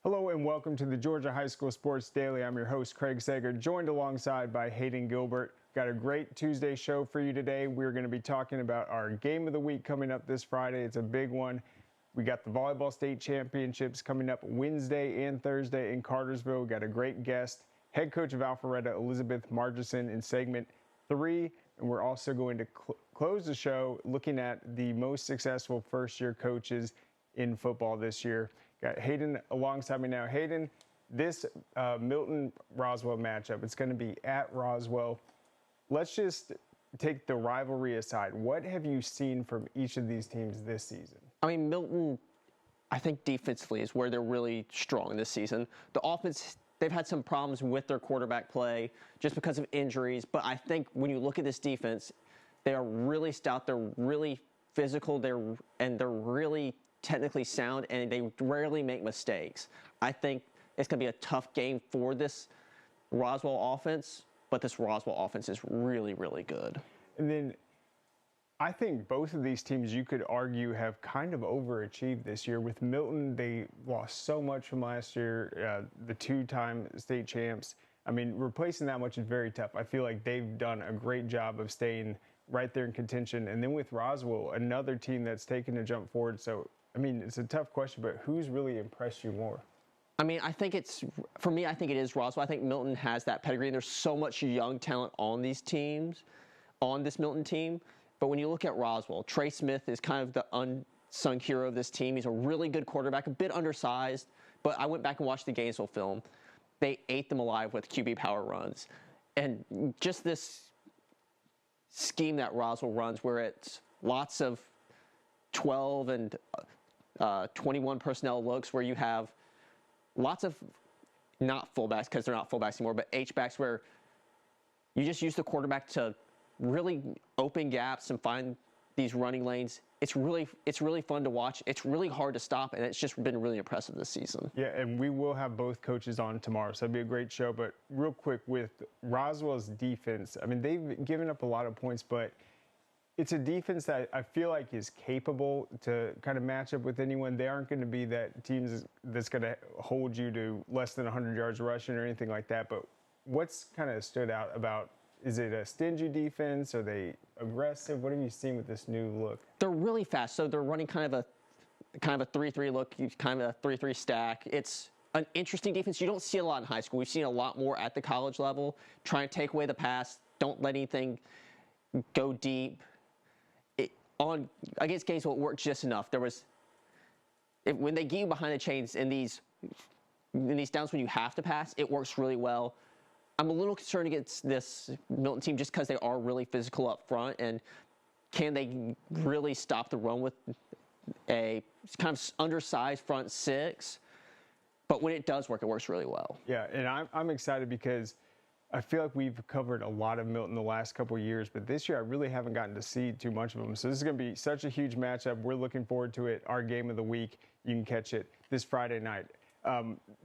Hello and welcome to the Georgia High School Sports Daily. I'm your host, Craig Sager, joined alongside by Hayden Gilbert. Got a great Tuesday show for you today. We're going to be talking about our game of the week coming up this Friday. It's a big one. We got the Volleyball State Championships coming up Wednesday and Thursday in Cartersville. We got a great guest, head coach of Alpharetta, Elizabeth Margison, in segment 3. And we're also going to close the show looking at the most successful first-year coaches in football this year. Got Hayden alongside me now. Hayden, this Milton-Roswell matchup, it's going to be at Roswell. Let's just take the rivalry aside. What have you seen from each of these teams this season? I mean, Milton, I think defensively is where they're really strong this season. The offense, they've had some problems with their quarterback play just because of injuries. But I think when you look at this defense, they are really stout. They're really physical. They're really technically sound, and they rarely make mistakes. I think it's going to be a tough game for this Roswell offense, but this Roswell offense is really, really good. And then I think both of these teams, you could argue, have kind of overachieved this year. With Milton, they lost so much from last year, the two-time state champs. I mean, replacing that much is very tough. I feel like they've done a great job of staying right there in contention. And then with Roswell, another team that's taken a jump forward. So I mean, it's a tough question, but who's really impressed you more? I mean, I think it is Roswell. I think Milton has that pedigree. There's so much young talent on these teams, on this Milton team. But when you look at Roswell, Trey Smith is kind of the unsung hero of this team. He's a really good quarterback, a bit undersized. But I went back and watched the Gainesville film. They ate them alive with QB power runs. And just this scheme that Roswell runs where it's lots of 12 and 21 personnel looks, where you have lots of not fullbacks, because they're not fullbacks anymore, but H-backs, where you just use the quarterback to really open gaps and find these running lanes. It's really fun to watch. It's really hard to stop, and it's just been really impressive this season. Yeah, and we will have both coaches on tomorrow, so it'll be a great show. But real quick, with Roswell's defense, I mean, they've given up a lot of points, but it's a defense that I feel like is capable to kind of match up with anyone. They aren't going to be that team that's going to hold you to less than 100 yards rushing or anything like that. But what's kind of stood out about, is it a stingy defense? Are they aggressive? What have you seen with this new look? They're really fast, so they're running kind of a 3-3 look, kind of a 3-3 stack. It's an interesting defense. You don't see a lot in high school. We've seen a lot more at the college level. Try and take away the pass. Don't let anything go deep. Against Gainesville, it worked just enough. When they get you behind the chains in these downs when you have to pass, it works really well. I'm a little concerned against this Milton team just because they are really physical up front, and can they really stop the run with a kind of undersized front six? But when it does work, it works really well. Yeah, and I'm excited because I feel like we've covered a lot of Milton the last couple of years, but this year I really haven't gotten to see too much of them. So this is going to be such a huge matchup. We're looking forward to it. Our game of the week, you can catch it this Friday night.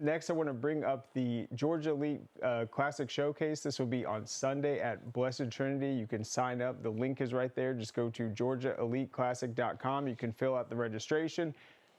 Next, I want to bring up the Georgia Elite Classic Showcase. This will be on Sunday at Blessed Trinity. You can sign up. The link is right there. Just go to georgiaeliteclassic.com. You can fill out the registration.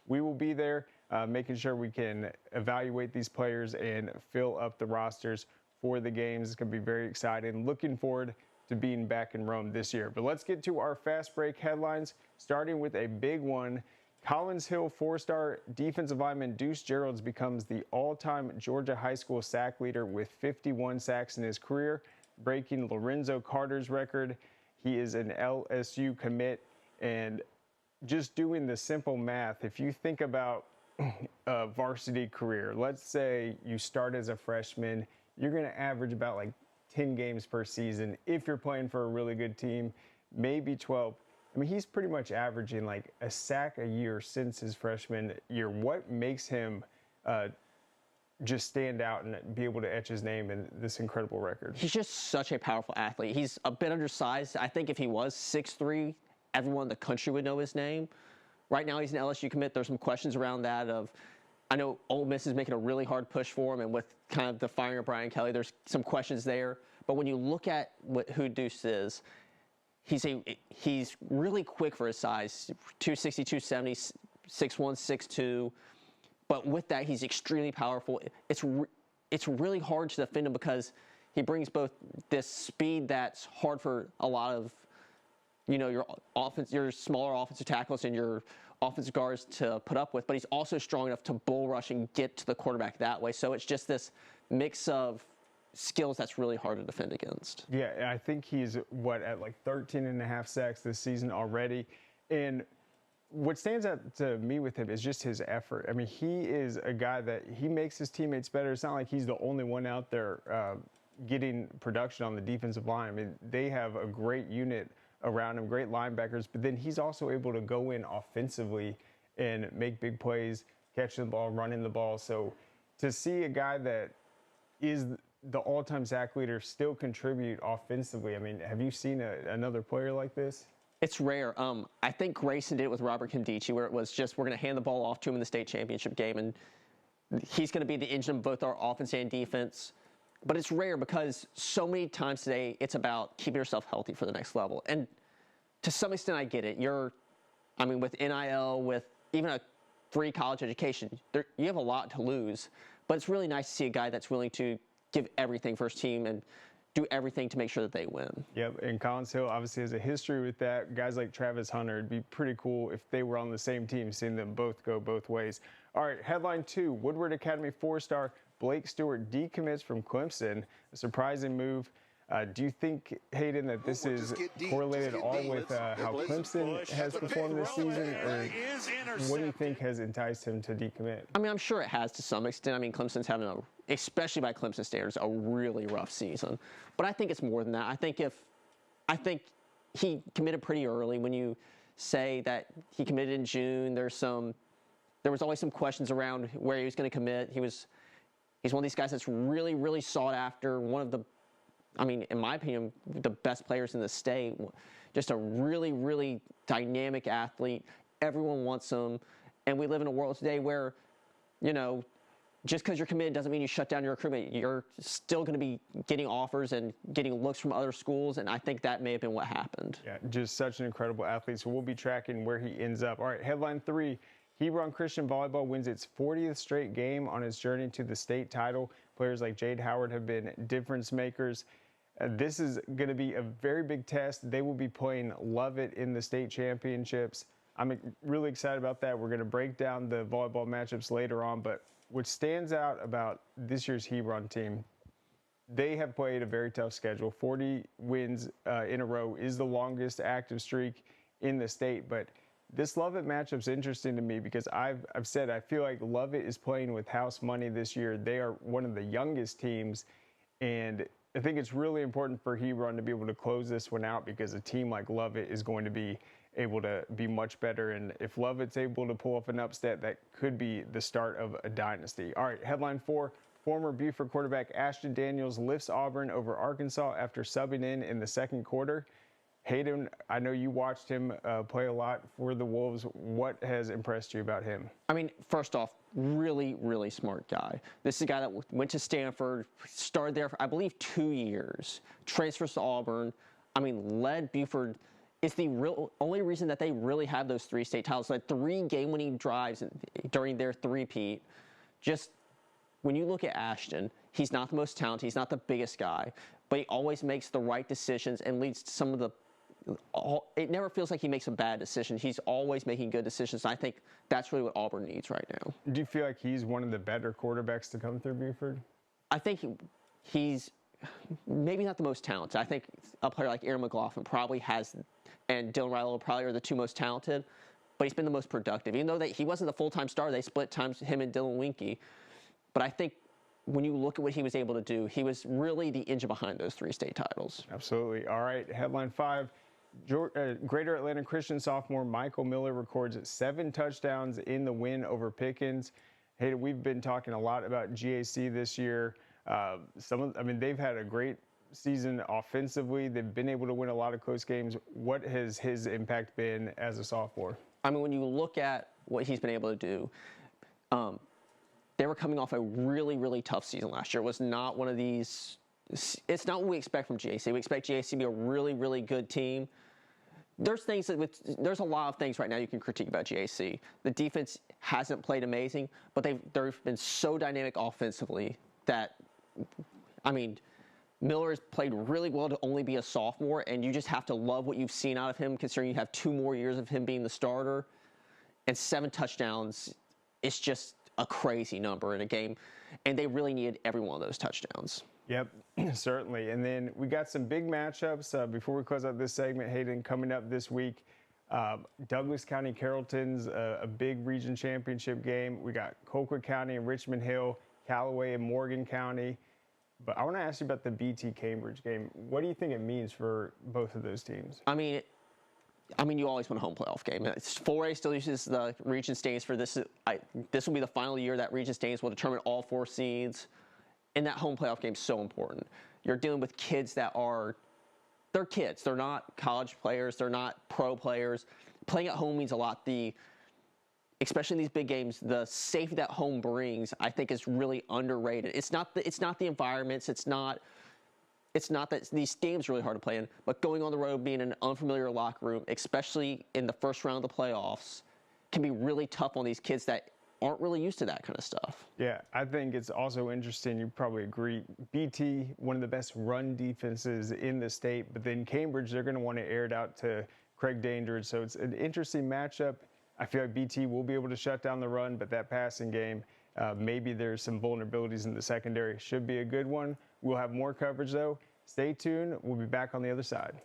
We will be there making sure we can evaluate these players and fill up the rosters for the games. It's going to be very exciting. Looking forward to being back in Rome this year. But let's get to our fast break headlines, starting with a big one. Collins Hill four-star defensive lineman Deuce Geralds becomes the all-time Georgia high school sack leader with 51 sacks in his career, breaking Lorenzo Carter's record. He is an LSU commit, and just doing the simple math, if you think about a varsity career, let's say you start as a freshman, you're going to average about like 10 games per season. If you're playing for a really good team, maybe 12. I mean, he's pretty much averaging like a sack a year since his freshman year. What makes him just stand out and be able to etch his name in this incredible record? He's just such a powerful athlete. He's a bit undersized. I think if he was 6'3", everyone in the country would know his name. Right now, he's an LSU commit. There's some questions around that of, I know Ole Miss is making a really hard push for him, and with kind of the firing of Brian Kelly, there's some questions there. But when you look at who Deuce is, he's really quick for his size, 260, 270, 6'1", 6'2", But with that, he's extremely powerful. It's really hard to defend him because he brings both this speed that's hard for a lot of, your smaller offensive tackles and your offensive guards to put up with, but he's also strong enough to bull rush and get to the quarterback that way. So it's just this mix of skills that's really hard to defend against. Yeah, I think he's, at like 13 and a half sacks this season already. And what stands out to me with him is just his effort. I mean, he is a guy that he makes his teammates better. It's not like he's the only one out there getting production on the defensive line. I mean, they have a great unit around him, great linebackers, but then he's also able to go in offensively and make big plays, catching the ball, running the ball. So to see a guy that is the all-time sack leader still contribute offensively, I mean, have you seen another player like this? It's rare. I think Grayson did it with Robert Kondichi, where it was just, we're going to hand the ball off to him in the state championship game, and he's going to be the engine of both our offense and defense. But it's rare because so many times today, it's about keeping yourself healthy for the next level. And to some extent, I get it. With NIL, with even a free college education, you have a lot to lose. But it's really nice to see a guy that's willing to give everything for his team and do everything to make sure that they win. Yep, and Collins Hill obviously has a history with that. Guys like Travis Hunter, it'd be pretty cool if they were on the same team, seeing them both go both ways. All right, headline 2, Woodward Academy 4-star Blake Stewart decommits from Clemson. A surprising move. Do you think, Hayden, that this is correlated all with how Clemson has performed this season, or what do you think has enticed him to decommit? I mean, I'm sure it has to some extent. I mean, Clemson's having especially by Clemson standards, a really rough season. But I think it's more than that. I think he committed pretty early. When you say that he committed in June, there was always some questions around where he was going to commit. He's one of these guys that's really, really sought after. One of the, in my opinion, the best players in the state. Just a really, really dynamic athlete. Everyone wants him. And we live in a world today where, just because you're committed doesn't mean you shut down your recruitment. You're still going to be getting offers and getting looks from other schools, and I think that may have been what happened. Yeah, just such an incredible athlete. So we'll be tracking where he ends up. All right, headline 3. Hebron Christian Volleyball wins its 40th straight game on its journey to the state title. Players like Jade Howard have been difference makers. This is going to be a very big test. They will be playing Lovett in the state championships. I'm really excited about that. We're going to break down the volleyball matchups later on, but what stands out about this year's Hebron team, they have played a very tough schedule. 40 wins in a row is the longest active streak in the state, but this Lovett matchup's interesting to me because I've said I feel like Lovett is playing with house money this year. They are one of the youngest teams, and I think it's really important for Hebron to be able to close this one out because a team like Lovett is going to be able to be much better. And if Lovett's able to pull off an upset, that could be the start of a dynasty. All right, headline 4, former Buford quarterback Ashton Daniels lifts Auburn over Arkansas after subbing in the second quarter. Hayden, I know you watched him play a lot for the Wolves. What has impressed you about him? First off, really, really smart guy. This is a guy that went to Stanford, started there for, I believe, 2 years, transfers to Auburn. Led Buford. It's the only reason that they really have those 3 state titles. Like 3 game-winning drives during their three-peat. Just when you look at Ashton, he's not the most talented, he's not the biggest guy, but he always makes the right decisions and leads to some of the. It never feels like he makes a bad decision. He's always making good decisions. And I think that's really what Auburn needs right now. Do you feel like he's one of the better quarterbacks to come through Buford? I think he's maybe not the most talented. I think a player like Aaron McLaughlin probably has, and Dylan Riley probably are the 2 most talented, but he's been the most productive. Even though he wasn't the full-time starter, they split times, him and Dylan Winkie. But I think when you look at what he was able to do, he was really the engine behind those 3 state titles. Absolutely. All right, headline 5. Greater Atlanta Christian sophomore Michael Miller records 7 touchdowns in the win over Pickens. Hey, we've been talking a lot about GAC this year. They've had a great season offensively. They've been able to win a lot of close games. What has his impact been as a sophomore? When you look at what he's been able to do, they were coming off a really, really tough season last year. It was not one of these. It's not what we expect from GAC. We expect GAC to be a really, really good team. There's a lot of things right now you can critique about GAC. The defense hasn't played amazing, but they've been so dynamic offensively that, I mean, Miller has played really well to only be a sophomore, and you just have to love what you've seen out of him, considering you have 2 more years of him being the starter. And 7 touchdowns, it's just a crazy number in a game, and they really needed every one of those touchdowns. Yep, certainly. And then we got some big matchups before we close out this segment, Hayden, coming up this week. Douglas County Carrollton's a big region championship game. We got Colquitt County and Richmond Hill, Callaway and Morgan County. But I want to ask you about the BT Cambridge game. What do you think it means for both of those teams? I mean, you always want a home playoff game. 4A still uses the region standings for this. This will be the final year that region standings will determine all 4 seeds. And that home playoff game is so important. You're dealing with kids they're kids. They're not college players. They're not pro players. Playing at home means a lot. Especially in these big games, the safety that home brings, I think, is really underrated. It's not the environments. It's not that these stadiums are really hard to play in, but going on the road, being in an unfamiliar locker room, especially in the first round of the playoffs, can be really tough on these kids that aren't really used to that kind of stuff. Yeah, I think it's also interesting, you probably agree, BT, one of the best run defenses in the state, but then Cambridge, they're going to want to air it out to Craig Dandridge, so it's an interesting matchup. I feel like BT will be able to shut down the run, but that passing game, maybe there's some vulnerabilities in the secondary. Should be a good one. We'll have more coverage, though. Stay tuned. We'll be back on the other side.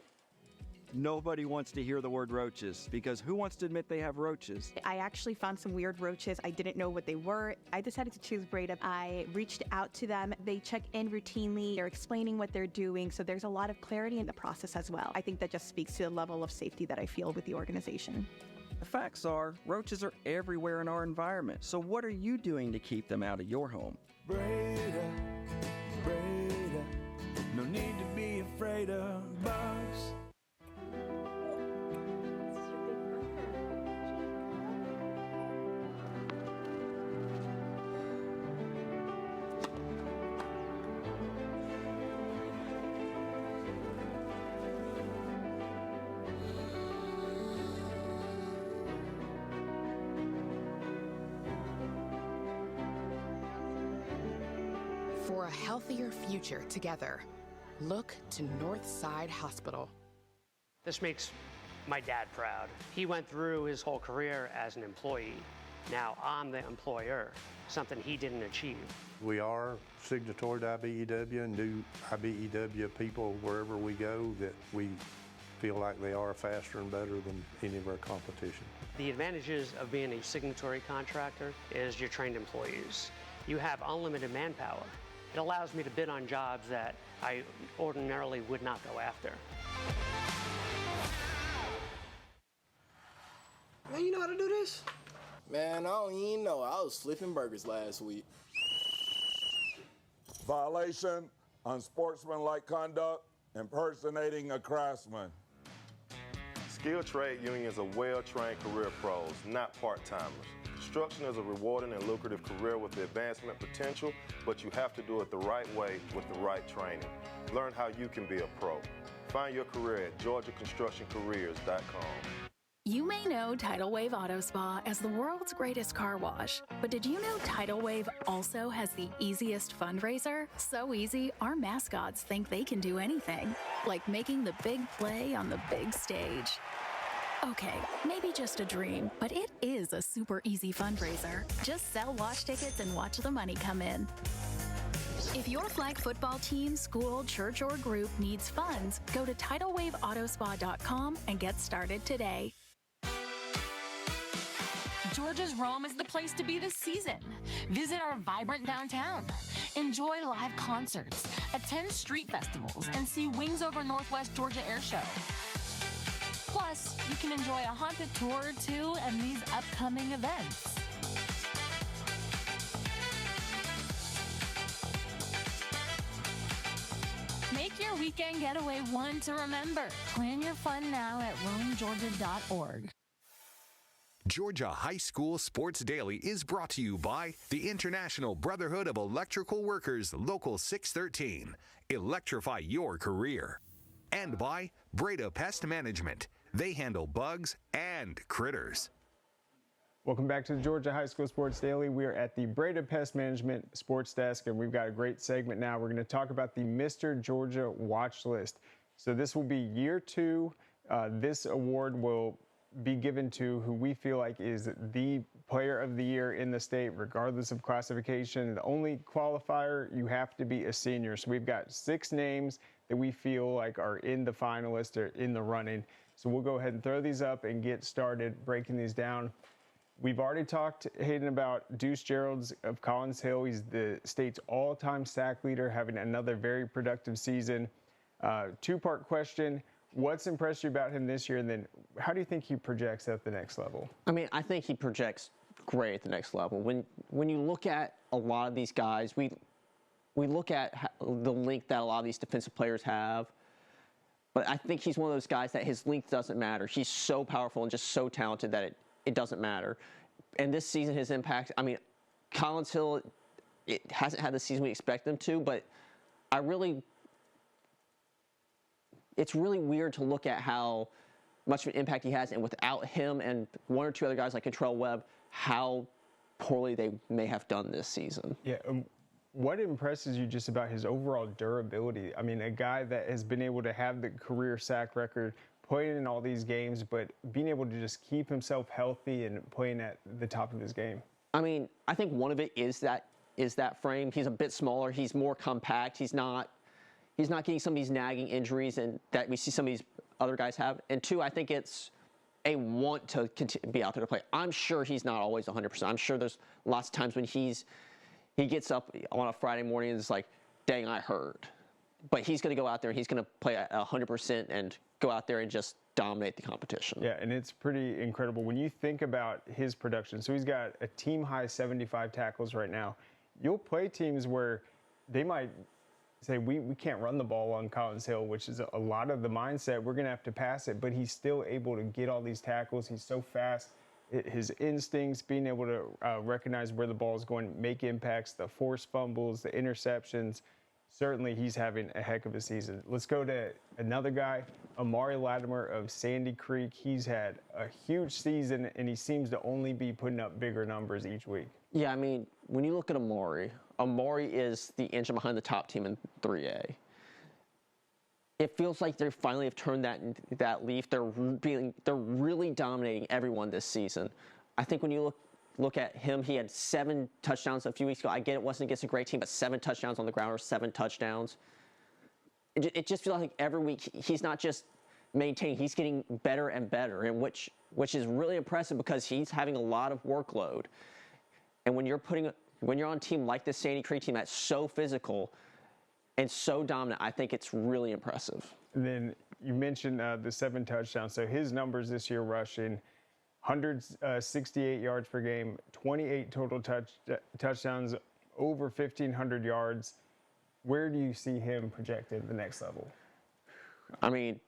Nobody wants to hear the word roaches, because who wants to admit they have roaches? I actually found some weird roaches. I didn't know what they were. I decided to choose Breda. I reached out to them. They check in routinely. They're explaining what they're doing. So there's a lot of clarity in the process as well. I think that just speaks to the level of safety that I feel with the organization. The facts are, roaches are everywhere in our environment. So what are you doing to keep them out of your home? Breda, Breda, no need to be afraid of bugs. For a healthier future together, look to Northside Hospital. This makes my dad proud. He went through his whole career as an employee. Now I'm the employer, something he didn't achieve. We are signatory to IBEW and do IBEW people wherever we go that we feel like they are faster and better than any of our competition. The advantages of being a signatory contractor is you're trained employees. You have unlimited manpower. It allows me to bid on jobs that I ordinarily would not go after. Man, you know how to do this? Man, I don't even know. I was flipping burgers last week. Violation, unsportsmanlike conduct, impersonating a craftsman. Skilled trade unions are well-trained career pros, not part-timers. Construction is a rewarding and lucrative career with the advancement potential, but you have to do it the right way with the right training. Learn how you can be a pro. Find your career at GeorgiaConstructionCareers.com. You may know Tidal Wave Auto Spa as the world's greatest car wash, but did you know Tidal Wave also has the easiest fundraiser? So easy, our mascots think they can do anything, like making the big play on the big stage. Okay, maybe just a dream, but it is a super easy fundraiser. Just sell wash tickets and watch the money come in. If your flag football team, school, church, or group needs funds, go to TidalWaveAutospa.com and get started today. Georgia's Rome is the place to be this season. Visit our vibrant downtown. Enjoy live concerts, attend street festivals, and see Wings Over Northwest Georgia Air Show. Plus, you can enjoy a haunted tour or two and these upcoming events. Make your weekend getaway one to remember. Plan your fun now at roamgeorgia.org. Georgia High School Sports Daily is brought to you by the International Brotherhood of Electrical Workers, Local 613. Electrify your career. And by Breda Pest Management. They handle bugs and critters. Welcome back to the Georgia High School Sports Daily. We are at the Breda Pest Management Sports Desk, and we've got a great segment now. We're going to talk about the Mr. Georgia Watch List. So this will be year 2. This award will be given to who we feel like is the player of the year in the state, regardless of classification. The only qualifier, you have to be a senior. So we've got 6 names that we feel like are in the finalist or in the running. So we'll go ahead and throw these up and get started breaking these down. We've already talked, Hayden, about Deuce Geralds of Collins Hill. He's the state's all-time sack leader, having another very productive season. 2-part question. What's impressed you about him this year? And then how do you think he projects at the next level? I mean, I think he projects great at the next level. When you look at a lot of these guys, we look at the length that a lot of these defensive players have. But I think he's one of those guys that his length doesn't matter. He's so powerful and just so talented that it doesn't matter. And this season, his impact, I mean, Collins Hill, it hasn't had the season we expect them to, but it's really weird to look at how much of an impact he has, and without him and 1 or 2 other guys like Contrell Webb, how poorly they may have done this season. Yeah. What impresses you just about his overall durability? I mean, a guy that has been able to have the career sack record, playing in all these games, but being able to just keep himself healthy and playing at the top of his game. I mean, I think one of it is that frame. He's a bit smaller. He's more compact. He's not getting some of these nagging injuries and that we see some of these other guys have. And 2, I think it's a want to be out there to play. I'm sure he's not always 100%. I'm sure there's lots of times when he gets up on a Friday morning and it's like, dang, I hurt. But he's going to go out there and he's going to play at 100% and go out there and just dominate the competition. Yeah, and it's pretty incredible. When you think about his production, so he's got a team-high 75 tackles right now. You'll play teams where they might say, we can't run the ball on Collins Hill, which is a lot of the mindset. We're going to have to pass it, but he's still able to get all these tackles. He's so fast. His instincts, being able to recognize where the ball is going, make impacts, the forced fumbles, the interceptions. Certainly, he's having a heck of a season. Let's go to another guy, Amari Latimer of Sandy Creek. He's had a huge season, and he seems to only be putting up bigger numbers each week. Yeah, I mean, when you look at Amari is the engine behind the top team in 3A. It feels like they finally have turned that leaf. They're really dominating everyone this season. I think when you look at him, he had 7 touchdowns a few weeks ago. I get it wasn't against a great team, but 7 touchdowns on the ground or 7 touchdowns. It just feels like every week he's not just maintaining, he's getting better and better, and which is really impressive because he's having a lot of workload. And when you're on a team like this Sandy Creek team that's so physical and so dominant, I think it's really impressive. And then you mentioned the 7 touchdowns. So his numbers this year rushing, 168 yards per game, 28 total touchdowns, over 1,500 yards. Where do you see him projected at the next level? I mean,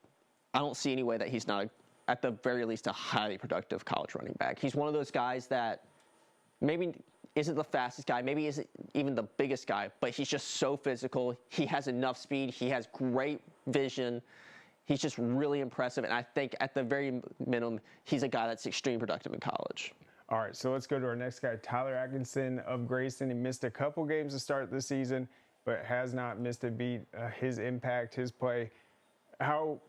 I don't see any way that he's not, at the very least, a highly productive college running back. He's one of those guys that maybe isn't the fastest guy, maybe isn't even the biggest guy, but he's just so physical. He has enough speed. He has great vision. He's just really impressive, and I think at the very minimum, he's a guy that's extremely productive in college. All right, so let's go to our next guy, Tyler Atkinson of Grayson. He missed a couple games to start the season, but has not missed a beat. His impact, his play, how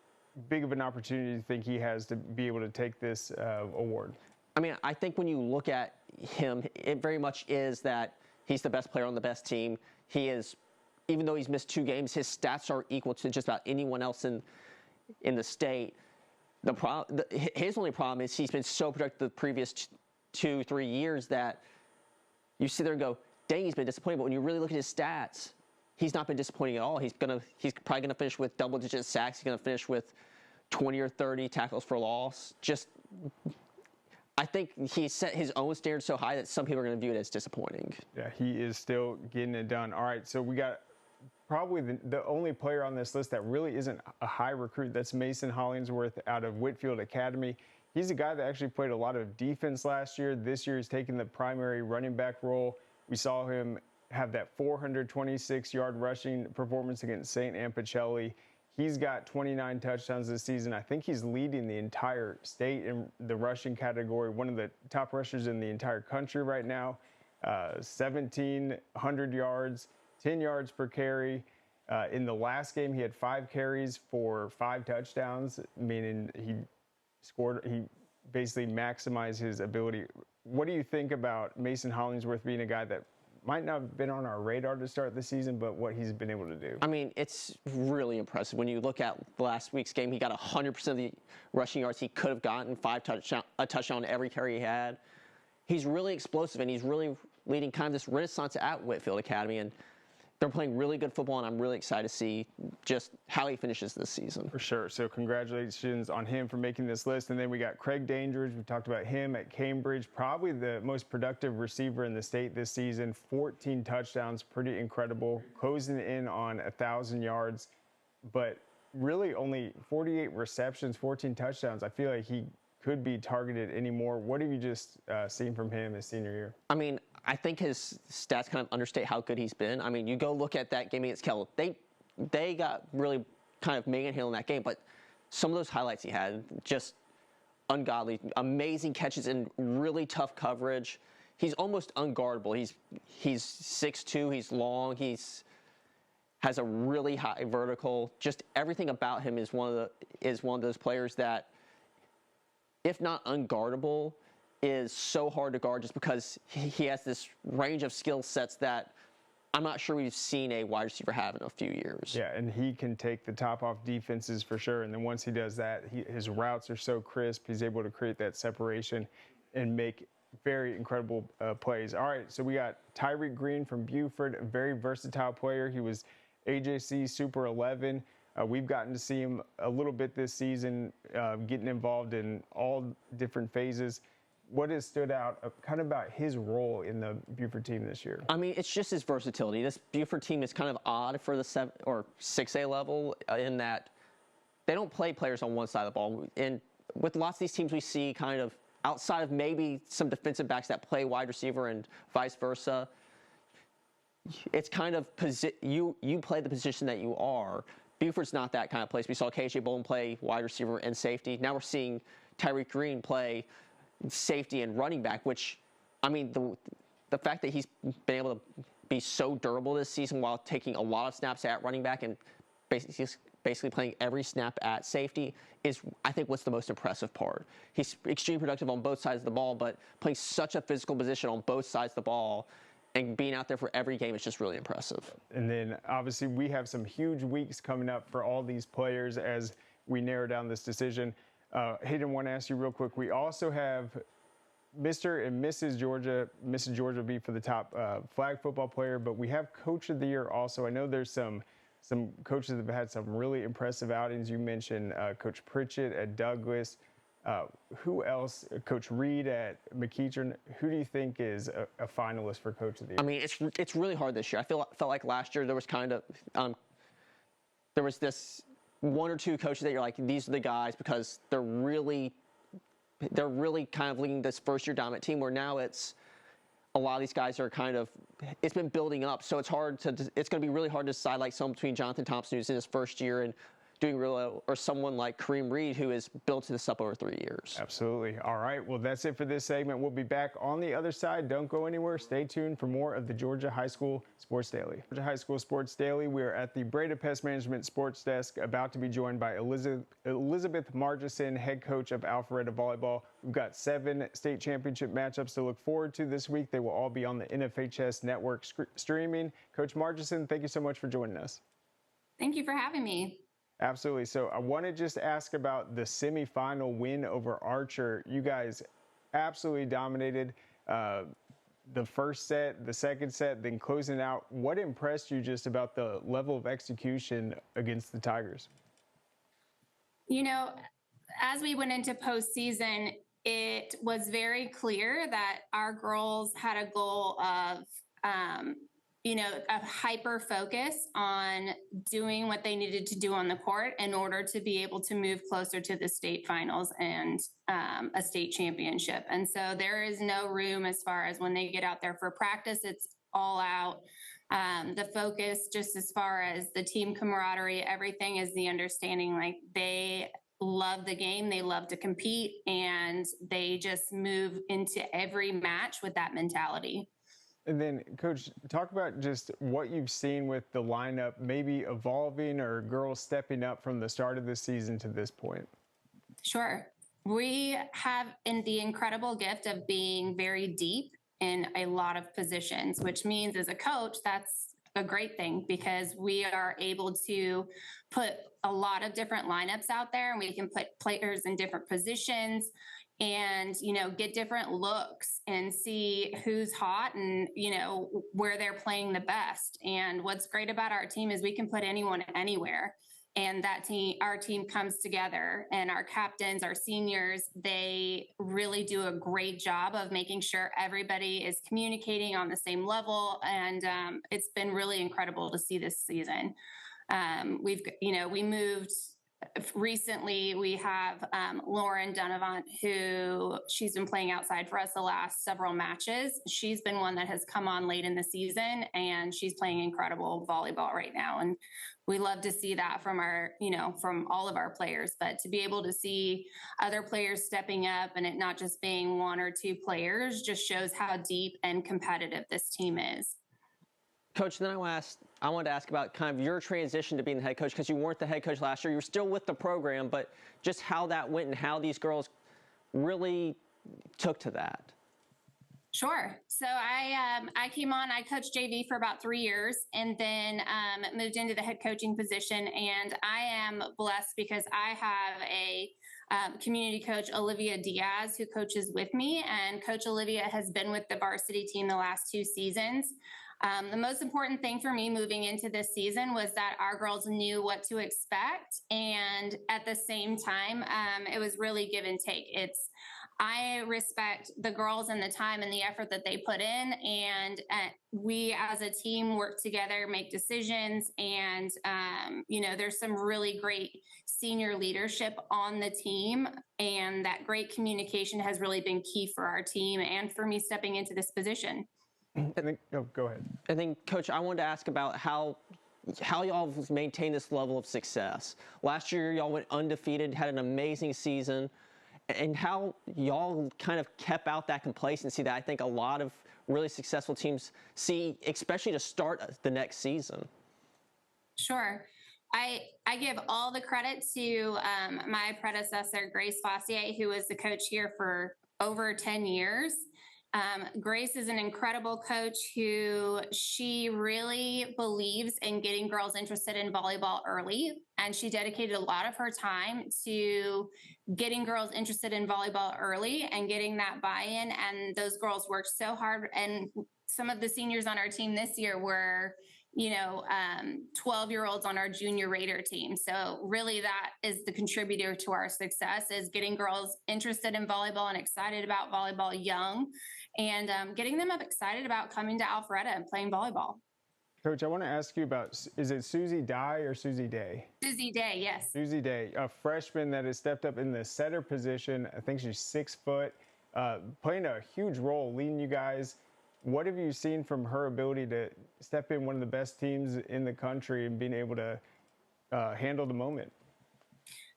big of an opportunity do you think he has to be able to take this award? I mean, I think when you look at him, it very much is that he's the best player on the best team. He is, even though he's missed 2 games, his stats are equal to just about anyone else in the state. His only problem is he's been so productive the previous 2-3 years that you sit there and go, dang, he's been disappointing. But when you really look at his stats, he's not been disappointing at all. He's probably gonna finish with double-digit sacks. He's gonna finish with 20 or 30 tackles for loss. I think he set his own standard so high that some people are going to view it as disappointing. Yeah, he is still getting it done. All right, so we got probably the only player on this list that really isn't a high recruit. That's Mason Hollingsworth out of Whitfield Academy. He's a guy that actually played a lot of defense last year. This year he's taken the primary running back role. We saw him have that 426-yard rushing performance against St. Anne Pacelli. He's got 29 touchdowns this season. I think he's leading the entire state in the rushing category, one of the top rushers in the entire country right now. 1,700 yards, 10 yards per carry. In the last game, he had 5 carries for 5 touchdowns, meaning he basically maximized his ability. What do you think about Mason Hollingsworth being a guy that might not have been on our radar to start the season, but what he's been able to do? I mean, it's really impressive. When you look at last week's game, he got 100% of the rushing yards he could have gotten, a touchdown every carry he had. He's really explosive, and he's really leading kind of this renaissance at Whitfield Academy, and they're playing really good football, and I'm really excited to see just how he finishes this season. For sure. So congratulations on him for making this list. And then we got Craig Dandridge. We talked about him at Cambridge, probably the most productive receiver in the state this season. 14 touchdowns, pretty incredible. Closing in on 1,000 yards, but really only 48 receptions, 14 touchdowns. I feel like he could be targeted anymore. What have you just seen from him his senior year? I mean, I think his stats kind of understate how good he's been. I mean, you go look at that game against Kell. They got really kind of manhandled in that game, but some of those highlights he had, just ungodly, amazing catches in really tough coverage. He's almost unguardable. He's 6'2", he's long, has a really high vertical. Just everything about him is one of those players that, if not unguardable, is so hard to guard just because he has this range of skill sets that I'm not sure we've seen a wide receiver have in a few years. Yeah, and he can take the top off defenses for sure. And then once he does that, his routes are so crisp. He's able to create that separation and make very incredible plays. All right, so we got Tyreek Green from Buford, a very versatile player. He was AJC Super 11. We've gotten to see him a little bit this season, getting involved in all different phases. What has stood out kind of about his role in the Buford team this year? I mean, it's just his versatility. This Buford team is kind of odd for the 7 or 6A level in that they don't play players on one side of the ball. And with lots of these teams, we see kind of outside of maybe some defensive backs that play wide receiver and vice versa, it's kind of you play the position that you are. Buford's not that kind of place. We saw KJ Bolden play wide receiver and safety. Now we're seeing Tyreek Green play safety and running back, which, I mean, the fact that he's been able to be so durable this season while taking a lot of snaps at running back and basically playing every snap at safety is, I think, what's the most impressive part. He's extremely productive on both sides of the ball, but playing such a physical position on both sides of the ball and being out there for every game is just really impressive. And then, obviously, we have some huge weeks coming up for all these players as we narrow down this decision. Hayden, want to ask you real quick. We also have Mr. and Mrs. Georgia. Mrs. Georgia will be for the top flag football player, but we have Coach of the Year also. I know there's some coaches that have had some really impressive outings. You mentioned Coach Pritchett at Douglas. Who else? Coach Reed at McEachern. Who do you think is a finalist for Coach of the Year? I mean, it's really hard this year. I felt like last year there was kind of there was this one or two coaches that you're like, these are the guys, because they're really kind of leading this first-year dominant team, where now it's a lot of these guys are kind of, it's been building up, so it's going to be really hard to decide, like someone between Jonathan Thompson, who's in his first year and doing real well, or someone like Kareem Reed, who has built this up over 3 years. Absolutely. All right. Well, that's it for this segment. We'll be back on the other side. Don't go anywhere. Stay tuned for more of the Georgia High School Sports Daily. Georgia High School Sports Daily. We are at the Breda Pest Management Sports Desk, about to be joined by Elizabeth Margison, head coach of Alpharetta Volleyball. We've got 7 state championship matchups to look forward to this week. They will all be on the NFHS network streaming. Coach Margison, thank you so much for joining us. Thank you for having me. Absolutely. So I want to just ask about the semifinal win over Archer. You guys absolutely dominated the first set, the second set, then closing out. What impressed you just about the level of execution against the Tigers? You know, as we went into postseason, it was very clear that our girls had a goal of, a hyper focus on doing what they needed to do on the court in order to be able to move closer to the state finals and a state championship. And so there is no room as far as when they get out there for practice, it's all out. the focus, just as far as the team camaraderie, everything is the understanding, like they love the game, they love to compete, and they just move into every match with that mentality. And then, Coach, talk about just what you've seen with the lineup, maybe evolving or girls stepping up from the start of the season to this point. Sure. We have the incredible gift of being very deep in a lot of positions, which means as a coach, that's a great thing because we are able to put a lot of different lineups out there, and we can put players in different positions and, get different looks and see who's hot and, where they're playing the best. And what's great about our team is we can put anyone anywhere. And our team comes together, and our captains, our seniors, they really do a great job of making sure everybody is communicating on the same level. And it's been really incredible to see this season. We moved recently. We have Lauren Donovan, who she's been playing outside for us the last several matches. She's been one that has come on late in the season, and she's playing incredible volleyball right now. And we love to see that from from all of our players, but to be able to see other players stepping up and it not just being one or two players just shows how deep and competitive this team is. Coach, then I wanted to ask about kind of your transition to being the head coach, because you weren't the head coach last year. You were still with the program, but just how that went and how these girls really took to that. Sure. So I came on, I coached JV for about 3 years and then moved into the head coaching position. And I am blessed because I have a community coach, Olivia Diaz, who coaches with me. And Coach Olivia has been with the varsity team the last 2 seasons. The most important thing for me moving into this season was that our girls knew what to expect. And at the same time, it was really give and take. I respect the girls and the time and the effort that they put in, and we as a team work together, make decisions, and there's some really great senior leadership on the team, and that great communication has really been key for our team and for me stepping into this position. Go ahead. And then, Coach, I wanted to ask about how y'all have maintained this level of success. Last year, y'all went undefeated, had an amazing season, and how y'all kind of kept out that complacency that I think a lot of really successful teams see, especially to start the next season. Sure. I give all the credit to my predecessor, Grace Fossier, who was the coach here for over 10 years. Grace is an incredible coach who she really believes in getting girls interested in volleyball early. And she dedicated a lot of her time to getting girls interested in volleyball early and getting that buy-in. And those girls worked so hard. And some of the seniors on our team this year were 12-year-olds on our junior Raider team. So really that is the contributor to our success, is getting girls interested in volleyball and excited about volleyball young, and getting them up excited about coming to Alpharetta and playing volleyball. Coach, I want to ask you about, is it Susie Dye or Susie Day? Susie Day, yes. Susie Day, a freshman that has stepped up in the setter position. I think she's 6 foot, playing a huge role, leading you guys. What have you seen from her ability to step in one of the best teams in the country and being able to handle the moment?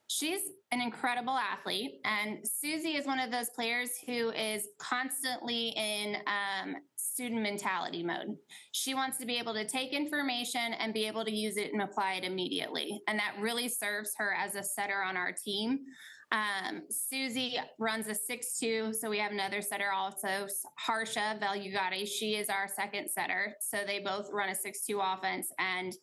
She's an incredible athlete, and Susie is one of those players who is constantly in student mentality mode. She wants to be able to take information and be able to use it and apply it immediately, and that really serves her as a setter on our team. Susie runs a 6'2", so we have another setter also, Harsha Valuegati. She is our second setter, so they both run a 6'2" offense, and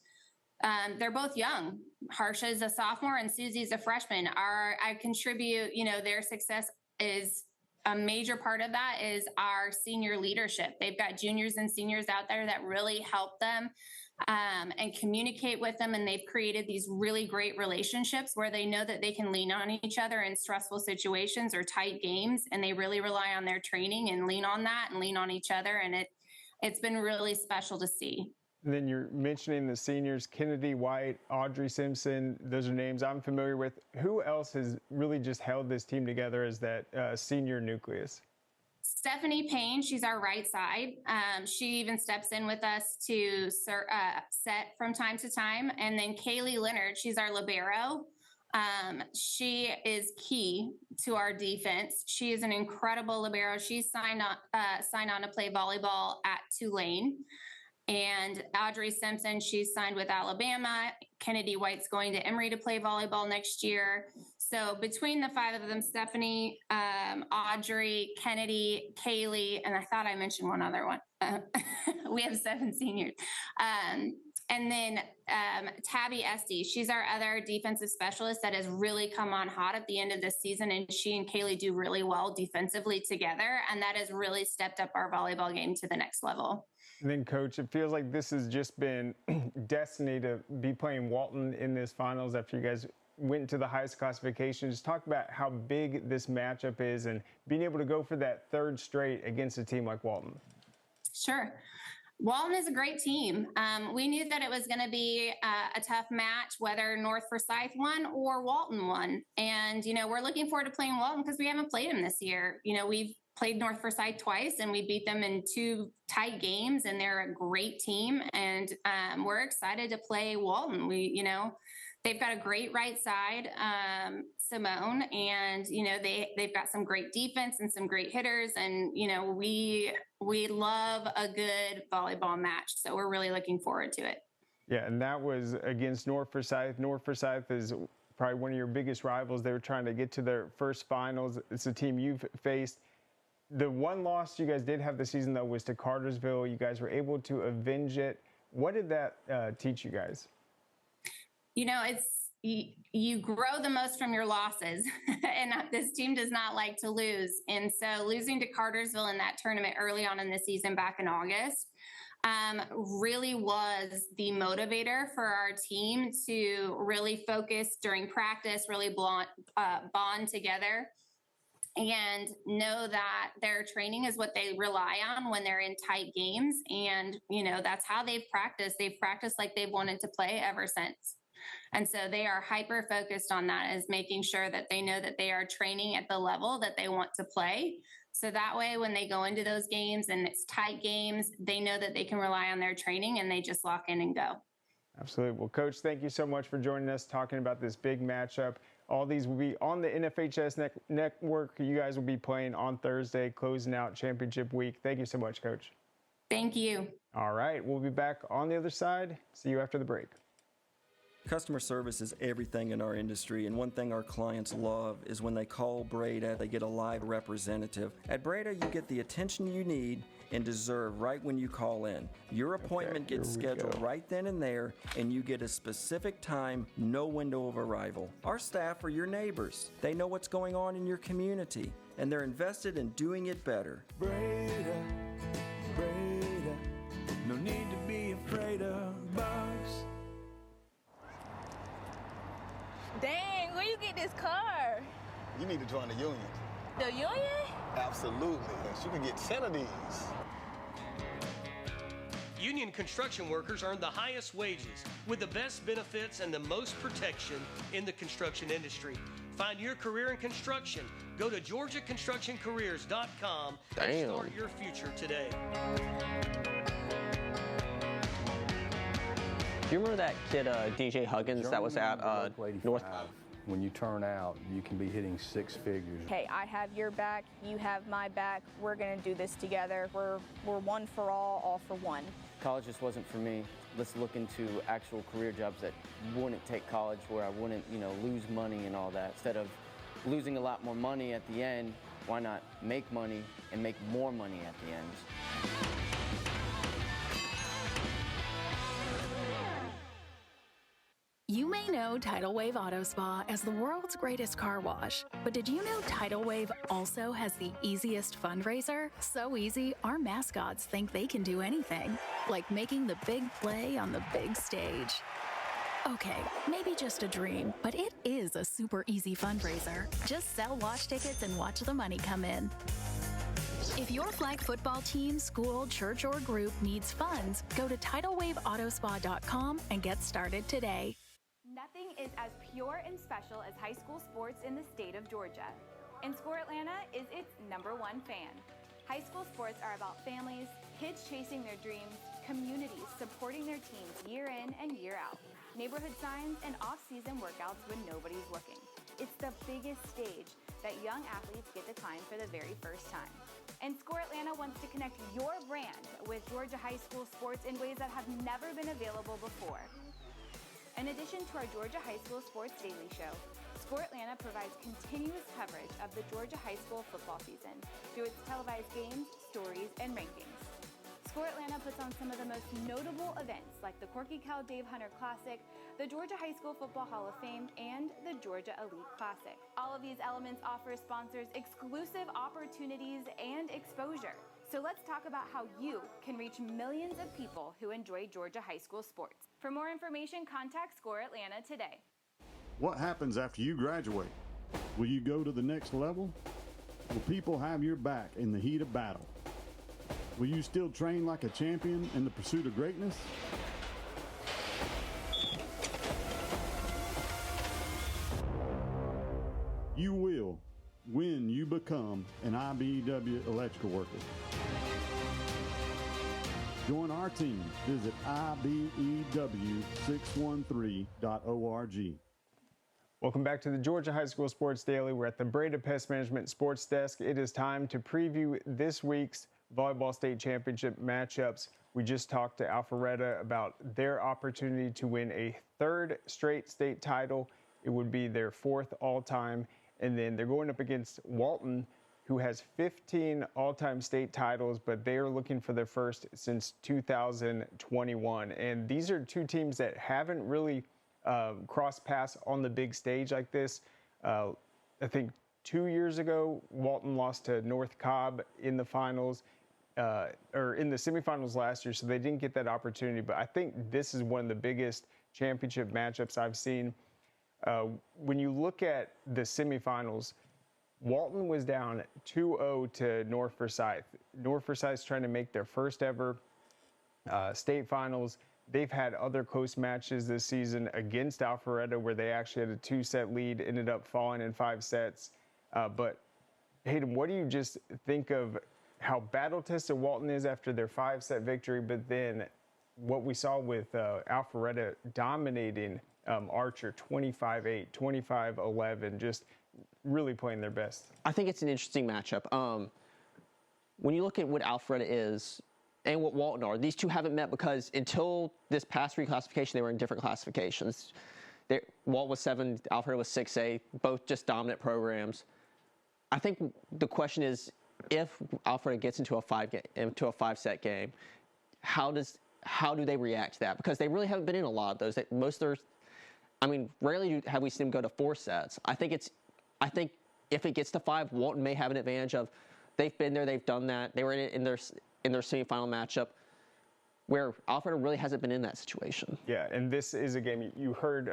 they're both young. Harsha is a sophomore and Susie's a freshman. I contribute, their success is a major part of that is our senior leadership. They've got juniors and seniors out there that really help them and communicate with them. And they've created these really great relationships where they know that they can lean on each other in stressful situations or tight games. And they really rely on their training and lean on that and lean on each other. And it's been really special to see. And then you're mentioning the seniors, Kennedy White, Audrey Simpson. Those are names I'm familiar with. Who else has really just held this team together as that senior nucleus? Stephanie Payne, she's our right side. She even steps in with us to set from time to time. And then Kaylee Leonard, she's our libero. She is key to our defense. She is an incredible libero. She's signed on to play volleyball at Tulane. And Audrey Simpson, she's signed with Alabama. Kennedy White's going to Emory to play volleyball next year. So between the five of them, Stephanie, Audrey, Kennedy, Kaylee, and I thought I mentioned one other one. We have 7 seniors. And then Tabby Esty, she's our other defensive specialist that has really come on hot at the end of this season. And she and Kaylee do really well defensively together. And that has really stepped up our volleyball game to the next level. And then, Coach, it feels like this has just been destiny to be playing Walton in this finals after you guys went to the highest classification. Just talk about how big this matchup is and being able to go for that 3rd straight against a team like Walton. Sure. Walton is a great team. We knew that it was going to be a tough match, whether North Forsyth won or Walton won. And, we're looking forward to playing Walton because we haven't played them this year. We've played North Forsyth twice and we beat them in 2 tight games, and they're a great team. And we're excited to play Walton. They've got a great right side, Simone, and, they've got some great defense and some great hitters. And, we love a good volleyball match. So we're really looking forward to it. Yeah, and that was against North Forsyth. North Forsyth is probably one of your biggest rivals. They were trying to get to their first finals. It's a team you've faced. The one loss you guys did have this season, though, was to Cartersville. You guys were able to avenge it. What did that teach you guys? You grow the most from your losses, and this team does not like to lose. And so losing to Cartersville in that tournament early on in the season back in August really was the motivator for our team to really focus during practice, really bond together, and know that their training is what they rely on when they're in tight games. And, that's how they've practiced. They've practiced like they've wanted to play ever since. And so they are hyper focused on that, as making sure that they know that they are training at the level that they want to play. So that way, when they go into those games and it's tight games, they know that they can rely on their training and they just lock in and go. Absolutely. Well, Coach, thank you so much for joining us, talking about this big matchup. All these will be on the NFHS network. You guys will be playing on Thursday, closing out championship week. Thank you so much, Coach. Thank you. All right. We'll be back on the other side. See you after the break. Customer service is everything in our industry, and one thing our clients love is when they call Breda, they get a live representative. At Breda, you get the attention you need and deserve right when you call in. Your appointment gets scheduled right then and there, and you get a specific time, no window of arrival. Our staff are your neighbors. They know what's going on in your community, and they're invested in doing it better. Breda, Breda, no need to be afraid of bugs. Dang, where you get this car? You need to join the union. The union? Absolutely. You can get 10 of these. Union construction workers earn the highest wages with the best benefits and the most protection in the construction industry. Find your career in construction. Go to GeorgiaConstructionCareers.com and start your future today. Do you remember that kid, DJ Huggins, that was at North? When you turn out, you can be hitting 6 figures. Hey, I have your back, you have my back. We're gonna do this together. We're one for all for one. College just wasn't for me. Let's look into actual career jobs that wouldn't take college, where I wouldn't, lose money and all that. Instead of losing a lot more money at the end, why not make money and make more money at the end? You may know Tidal Wave Auto Spa as the world's greatest car wash, but did you know Tidal Wave also has the easiest fundraiser? So easy, our mascots think they can do anything, like making the big play on the big stage. Okay, maybe just a dream, but it is a super easy fundraiser. Just sell wash tickets and watch the money come in. If your flag football team, school, church, or group needs funds, go to TidalWaveAutospa.com and get started today. Nothing is as pure and special as high school sports in the state of Georgia, and Score Atlanta is its #1 fan. High school sports are about families, kids chasing their dreams, communities supporting their teams year in and year out, neighborhood signs, and off-season workouts when nobody's looking. It's the biggest stage that young athletes get to climb for the very first time. And Score Atlanta wants to connect your brand with Georgia high school sports in ways that have never been available before. In addition to our Georgia High School Sports Daily Show, Score Atlanta provides continuous coverage of the Georgia high school football season through its televised games, stories, and rankings. Score Atlanta puts on some of the most notable events like the Corky Cal Dave Hunter Classic, the Georgia High School Football Hall of Fame, and the Georgia Elite Classic. All of these elements offer sponsors exclusive opportunities and exposure. So let's talk about how you can reach millions of people who enjoy Georgia high school sports. For more information, contact Score Atlanta today. What happens after you graduate? Will you go to the next level? Will people have your back in the heat of battle? Will you still train like a champion in the pursuit of greatness? You will when you become an IBEW electrical worker. Join our team. Visit IBEW613.org. Welcome back to the Georgia High School Sports Daily. We're at the Breda Pest Management Sports Desk. It is time to preview this week's Volleyball State Championship matchups. We just talked to Alpharetta about their opportunity to win a third straight state title. It would be their fourth all-time. And then they're going up against Walton, who has 15 all-time state titles, but they are looking for their first since 2021. And these are two teams that haven't really cross paths on the big stage like this. I think 2 years ago, Walton lost to North Cobb in the finals, or in the semifinals last year, so they didn't get that opportunity. But I think this is one of the biggest championship matchups I've seen. When you look at the semifinals, Walton was down 2-0 to North Forsyth. North Forsyth's trying to make their first ever state finals. They've had other close matches this season against Alpharetta where they actually had a 2-set lead, ended up falling in 5 sets. But Hayden, what do you just think of how battle-tested Walton is after their 5-set victory, but then what we saw with Alpharetta dominating Archer 25-8, 25-11, just really playing their best? I think it's an interesting matchup. When you look at what Alpharetta is and what Walton are, these two haven't met because until this past reclassification, they were in different classifications. Walton was 7, Alpharetta was 6A, both just dominant programs. I think the question is, if Alpharetta gets into a 5-set game, how do they react to that? Because they really haven't been in a lot of those. Rarely have we seen them go to 4 sets. I think if it gets to 5, Walton may have an advantage of they've been there, they've done that. They were in it in their semifinal matchup, where Alpharetta really hasn't been in that situation. Yeah, and this is a game, you heard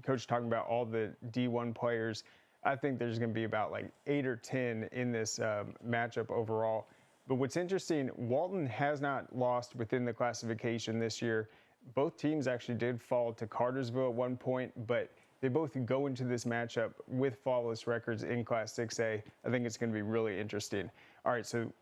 Coach talking about all the D1 players. I think there's going to be about like 8 or 10 in this matchup overall. But what's interesting, Walton has not lost within the classification this year. Both teams actually did fall to Cartersville at one point, but they both go into this matchup with flawless records in Class 6A. I think it's going to be really interesting. All right, so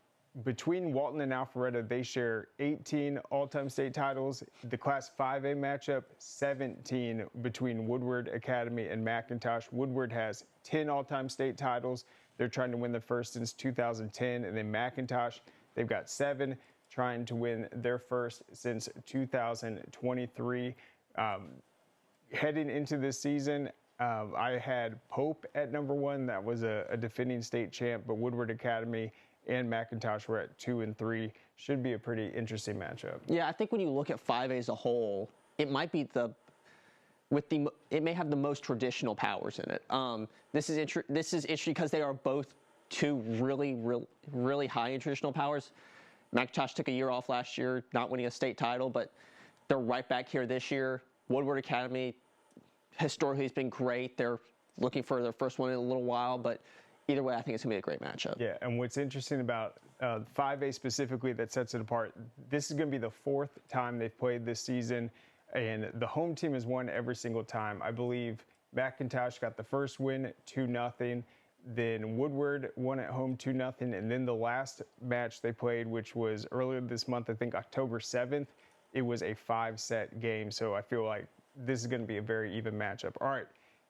between Walton and Alpharetta, they share 18 all-time state titles. The Class 5A matchup, 17 between Woodward Academy and McIntosh. Woodward has 10 all-time state titles. They're trying to win the first since 2010. And then McIntosh, they've got 7, trying to win their first since 2023. Heading into this season, I had Pope at number 1. That was a defending state champ, but Woodward Academy and McIntosh were at 2 and 3. Should be a pretty interesting matchup. Yeah, I think when you look at 5A as a whole, it might be it may have the most traditional powers in it. This is interesting because they are both two really high in traditional powers. McIntosh took a year off last year, not winning a state title, but they're right back here this year. Woodward Academy historically has been great. They're looking for their first one in a little while, but either way, I think it's going to be a great matchup. Yeah, and what's interesting about 5A specifically that sets it apart, this is going to be the 4th time they've played this season, and the home team has won every single time. I believe McIntosh got the first win, 2-0. Then Woodward won at home 2-0. And then the last match they played, which was earlier this month, I think October 7th, it was a 5-set game. So I feel like this is going to be a very even matchup. All right,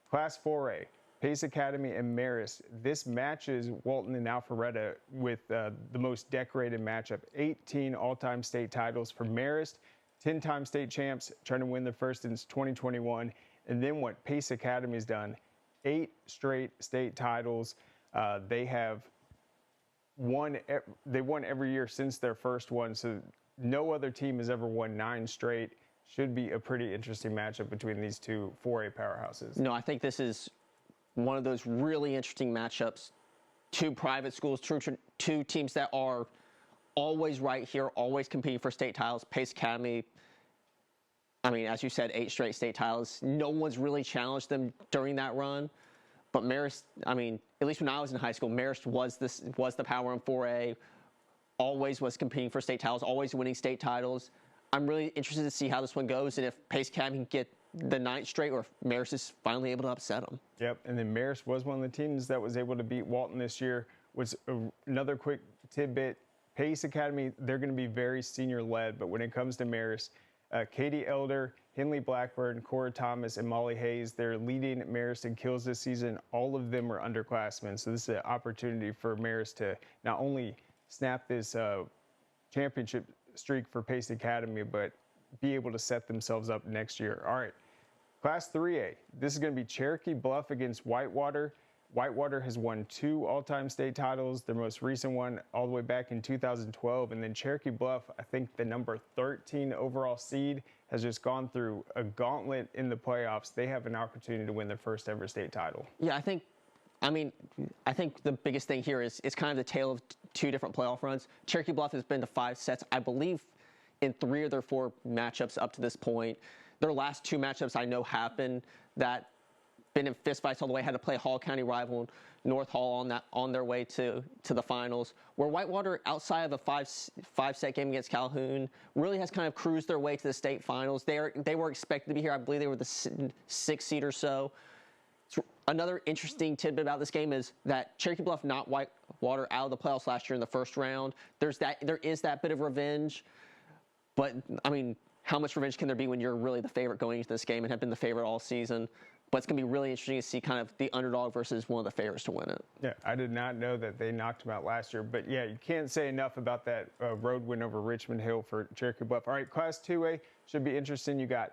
Class 4A, Pace Academy and Marist. This matches Walton and Alpharetta with the most decorated matchup. 18 all-time state titles for Marist, 10-time state champs, trying to win their first since 2021. And then what Pace Academy's done, 8 straight state titles. They have won every year since their first one. So no other team has ever won 9 straight. Should be a pretty interesting matchup between these two 4A powerhouses. No, I think this is one of those really interesting matchups. 2 private schools, 2 teams that are always right here, always competing for state titles. Pace Academy, I mean, as you said, 8 straight state titles. No one's really challenged them during that run. But Marist, I mean, at least when I was in high school, Marist was the power in 4A, always was competing for state titles, always winning state titles. I'm really interested to see how this one goes and if Pace Academy can get the 9th straight or if Marist is finally able to upset them. Yep, and then Marist was one of the teams that was able to beat Walton this year. Another quick tidbit, Pace Academy, they're going to be very senior-led, but when it comes to Marist, Katie Elder, Henley Blackburn, Cora Thomas, and Molly Hayes, they're leading Marist in kills this season. All of them are underclassmen, so this is an opportunity for Marist to not only snap this championship streak for Pace Academy, but be able to set themselves up next year. All right, Class 3A. This is going to be Cherokee Bluff against Whitewater. Whitewater has won 2 all-time state titles, their most recent one all the way back in 2012. And then Cherokee Bluff, I think the number 13 overall seed, has just gone through a gauntlet in the playoffs. They have an opportunity to win their first ever state title. Yeah, I think the biggest thing here is it's kind of the tale of 2 different playoff runs. Cherokee Bluff has been to 5 sets, I believe, in 3 of their 4 matchups up to this point. Their last 2 matchups I know have been in fistfights all the way, had to play Hall County rival North Hall on their way to the finals. Where Whitewater, outside of a 5-set game against Calhoun, really has kind of cruised their way to the state finals. They were expected to be here. I believe they were the 6th seed or so. Another interesting tidbit about this game is that Cherokee Bluff knocked Whitewater out of the playoffs last year in the first round. There is that bit of revenge, but I mean, how much revenge can there be when you're really the favorite going into this game and have been the favorite all season? But it's going to be really interesting to see kind of the underdog versus one of the favorites to win it. Yeah, I did not know that they knocked them out last year. But, yeah, you can't say enough about that road win over Richmond Hill for Cherokee Bluff. All right, Class 2A should be interesting. You got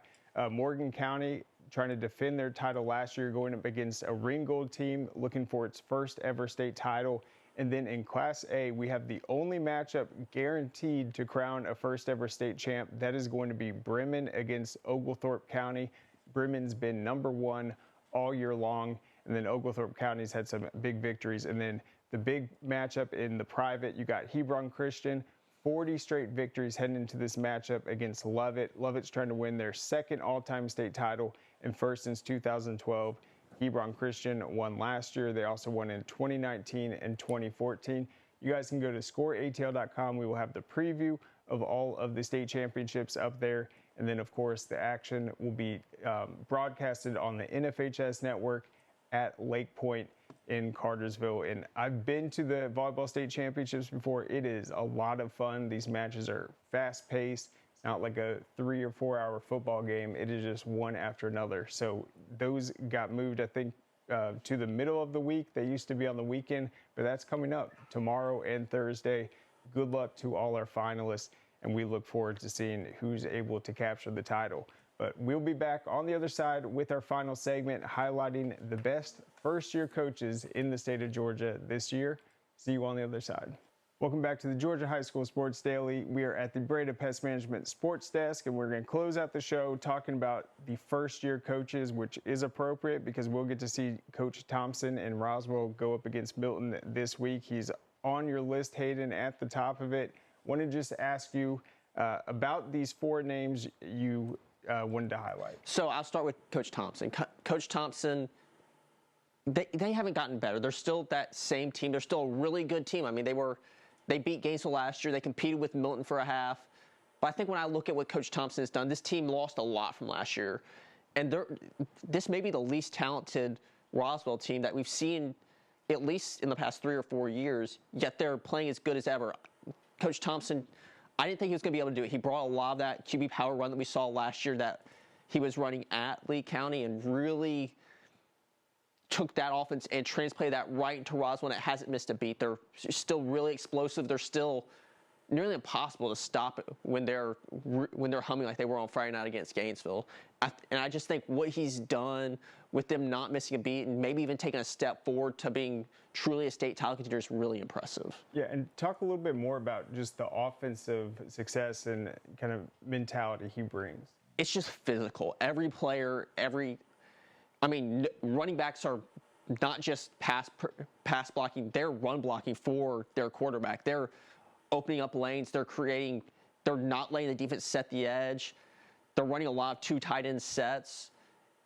Morgan County trying to defend their title last year, going up against a Ringgold team looking for its first ever state title. And then in Class A, we have the only matchup guaranteed to crown a first ever state champ. That is going to be Bremen against Oglethorpe County. Bremen's been number 1 all year long, and then Oglethorpe County's had some big victories. And then the big matchup in the private, you got Hebron Christian, 40 straight victories heading into this matchup against Lovett. Lovett's trying to win their 2nd all-time state title and first since 2012. Hebron Christian won last year. They also won in 2019 and 2014. You guys can go to scoreatl.com. We will have the preview of all of the state championships up there. And then, of course, the action will be broadcasted on the NFHS network at Lake Point in Cartersville. And I've been to the Volleyball State Championships before. It is a lot of fun. These matches are fast-paced. It's not like a 3 or 4 hour football game. It is just one after another. So those got moved, I think, to the middle of the week. They used to be on the weekend, but that's coming up tomorrow and Thursday. Good luck to all our finalists, and we look forward to seeing who's able to capture the title. But we'll be back on the other side with our final segment highlighting the best first-year coaches in the state of Georgia this year. See you on the other side. Welcome back to the Georgia High School Sports Daily. We are at the Breda Pest Management Sports Desk, and we're going to close out the show talking about the first-year coaches, which is appropriate because we'll get to see Coach Thompson and Roswell go up against Milton this week. He's on your list, Hayden, at the top of it. Want to just ask you about these 4 names you wanted to highlight. So I'll start with Coach Thompson. Coach Thompson, they haven't gotten better. They're still that same team. They're still a really good team. I mean, they beat Gainesville last year. They competed with Milton for a half. But I think when I look at what Coach Thompson has done, this team lost a lot from last year. And this may be the least talented Roswell team that we've seen at least in the past 3 or 4 years, yet they're playing as good as ever. Coach Thompson, I didn't think he was going to be able to do it. He brought a lot of that QB power run that we saw last year that he was running at Lee County and really took that offense and transplanted that right into Roswell, and it hasn't missed a beat. They're still really explosive. They're still nearly impossible to stop when they're humming like they were on Friday night against Gainesville. And I just think what he's done with them not missing a beat and maybe even taking a step forward to being truly a state title contender is really impressive. Yeah, and talk a little bit more about just the offensive success and kind of mentality he brings. It's just physical. Every player, running backs are not just pass blocking, they're run blocking for their quarterback. They're opening up lanes, they're not letting the defense set the edge. They're running a lot of 2 tight end sets.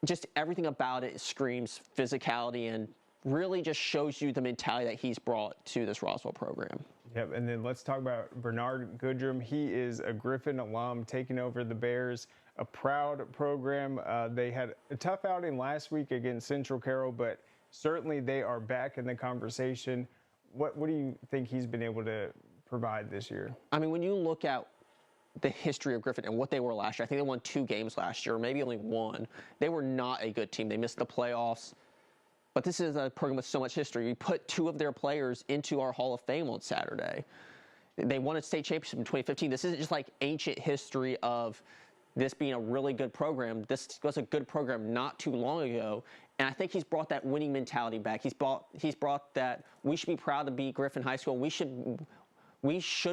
Just everything about it screams physicality and really just shows you the mentality that he's brought to this Roswell program. Yep, and then let's talk about Bernard Goodrum. He is a Griffin alum taking over the Bears, a proud program. They had a tough outing last week against Central Carroll, but certainly they are back in the conversation. What do you think he's been able to provide this year? I mean, when you look at the history of Griffin and what they were last year, I think they won 2 games last year, maybe only 1. They were not a good team. They missed the playoffs. But this is a program with so much history. We put 2 of their players into our Hall of Fame on Saturday. They won a state championship in 2015. This isn't just like ancient history of this being a really good program. This was a good program not too long ago. And I think he's brought that winning mentality back. He's brought that we should be proud to be Griffin High School. We should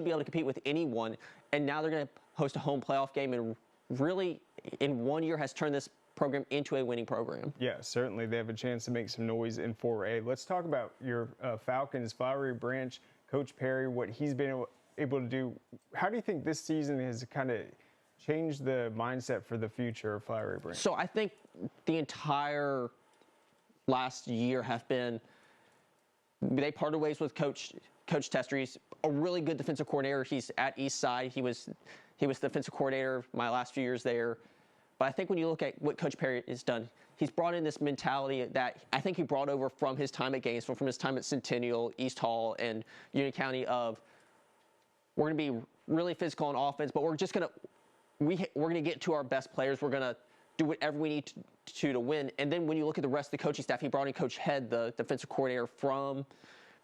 be able to compete with anyone. And now they're going to host a home playoff game and really in 1 year has turned this program into a winning program. Yeah, certainly they have a chance to make some noise in 4A. Let's talk about your Falcons, Flowery Branch, Coach Perry, what he's been able to do. How do you think this season has kind of changed the mindset for the future of Flowery Branch? So I think the entire last year they parted ways with Coach Tester. He's a really good defensive coordinator. He's at Eastside. He was the defensive coordinator my last few years there. But I think when you look at what Coach Perry has done, he's brought in this mentality that I think he brought over from his time at Gainesville, from his time at Centennial, East Hall, and Union County of we're going to be really physical on offense, but we're going to get to our best players. We're going to do whatever we need to win. And then when you look at the rest of the coaching staff, he brought in Coach Head, the defensive coordinator from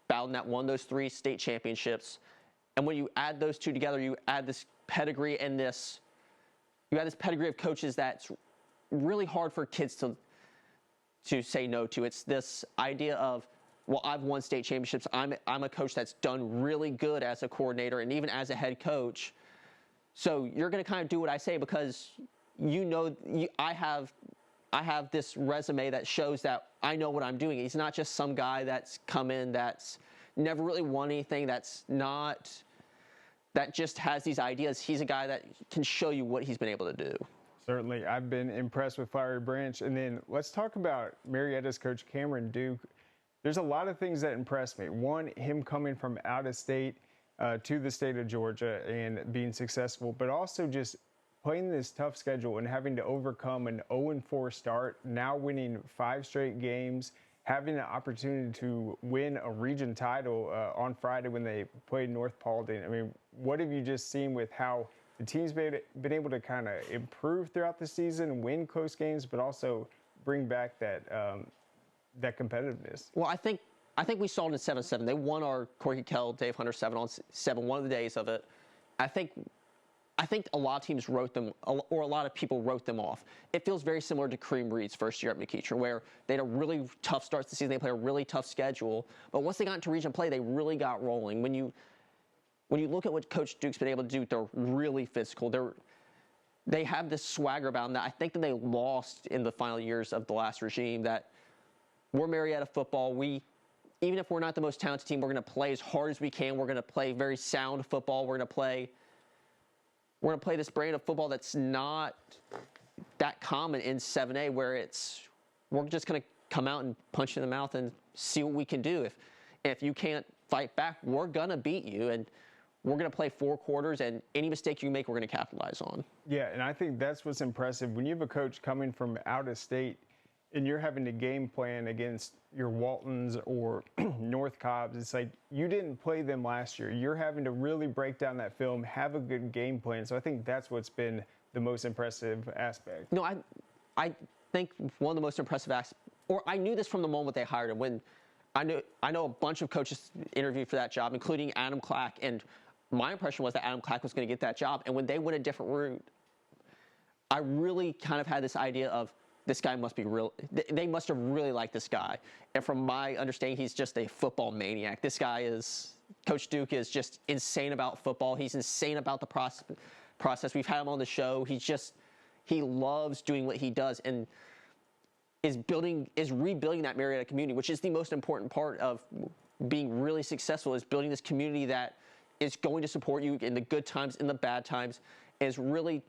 Bowden that won those 3 state championships. And when you add those 2 together, you add this pedigree and this pedigree of coaches that's really hard for kids to say no to. It's this idea of, well, I've won state championships. I'm a coach that's done really good as a coordinator and even as a head coach. So you're going to kind of do what I say because I have this resume that shows that I know what I'm doing. He's not just some guy that's come in that's never really won anything, that just has these ideas. He's a guy that can show you what he's been able to do. Certainly. I've been impressed with Flowery Branch. And then let's talk about Marietta's coach, Cameron Duke. There's a lot of things that impressed me. One, him coming from out of state to the state of Georgia and being successful, but also just playing this tough schedule and having to overcome an 0-4 start, now winning 5 straight games, having an opportunity to win a region title on Friday when they played North Paulding. I mean, what have you just seen with how the team's been able to kind of improve throughout the season, win close games, but also bring back that competitiveness? Well, I think we saw it in 7-7. They won our Corky Kell, Dave Hunter 7-on-7, one of the days of it. I think a lot of teams wrote them, or a lot of people wrote them off. It feels very similar to Kareem Reed's first year at McEachern, where they had a really tough start to the season. They played a really tough schedule, but once they got into region play, they really got rolling. When you look at what Coach Duke's been able to do, they're really physical. They have this swagger about them that I think that they lost in the final years of the last regime. That we're Marietta football. Even if we're not the most talented team, we're going to play as hard as we can. We're going to play very sound football. We're going to play this brand of football that's not that common in 7A, where we're just going to come out and punch you in the mouth and see what we can do. If you can't fight back, we're going to beat you, and we're going to play 4 quarters, and any mistake you make, we're going to capitalize on. Yeah, and I think that's what's impressive. When you have a coach coming from out of state and you're having to game plan against your Waltons or North Cobbs, it's like you didn't play them last year. You're having to really break down that film, have a good game plan. So I think that's what's been the most impressive aspect. No, I think one of the most impressive aspects, or I knew this from the moment they hired him. When I know a bunch of coaches interviewed for that job, including Adam Clack, and my impression was that Adam Clack was going to get that job. And when they went a different route, I really kind of had this idea of, this guy must be real. They must have really liked this guy. And from my understanding, he's just a football maniac. This guy is, Coach Duke is just insane about football. He's insane about the process. We've had him on the show. He loves doing what he does and is rebuilding that Marietta community, which is the most important part of being really successful, is building this community that is going to support you in the good times, in the bad times, is really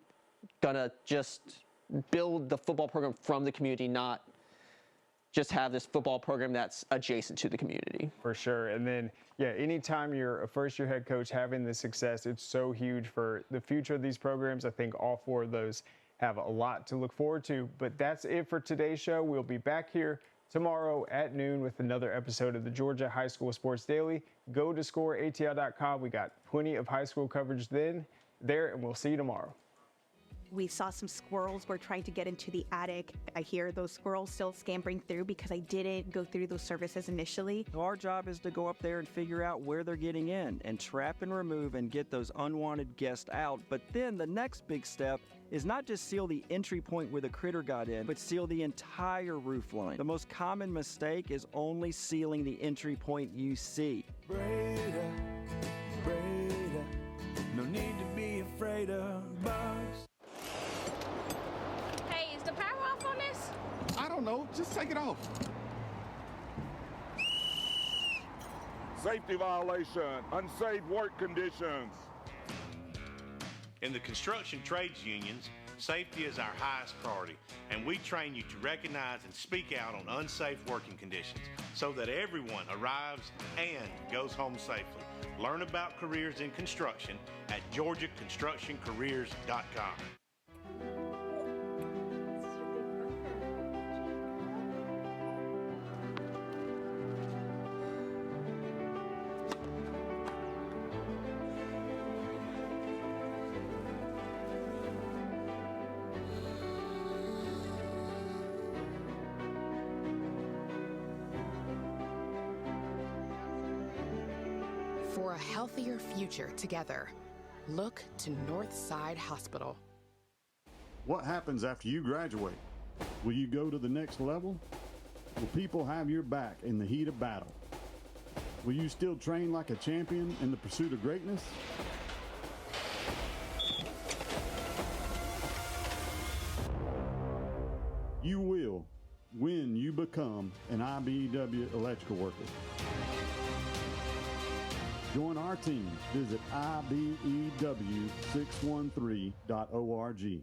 gonna just build the football program from the community, not just have this football program that's adjacent to the community. For sure. And then, yeah, anytime you're a first-year head coach having this success, it's so huge for the future of these programs. I think all four of those have a lot to look forward to. But that's it for today's show. We'll be back here tomorrow at noon with another episode of the Georgia High School Sports Daily. Go to scoreatl.com. We got plenty of high school coverage there, and we'll see you tomorrow. We saw some squirrels were trying to get into the attic. I hear those squirrels still scampering through because I didn't go through those services initially. Our job is to go up there and figure out where they're getting in and trap and remove and get those unwanted guests out. But then the next big step is not just seal the entry point where the critter got in, but seal the entire roof line. The most common mistake is only sealing the entry point you see. Breda, no need to be afraid of bugs. Hey, is the power off on this? I don't know. Just take it off. Safety violation, unsafe work conditions. In the construction trades unions, safety is our highest priority, and we train you to recognize and speak out on unsafe working conditions so that everyone arrives and goes home safely. Learn about careers in construction at georgiaconstructioncareers.com. For a healthier future together, look to Northside Hospital. What happens after you graduate? Will you go to the next level? Will people have your back in the heat of battle? Will you still train like a champion in the pursuit of greatness? You will when you become an IBEW electrical worker. Join our team. Visit IBEW613.org.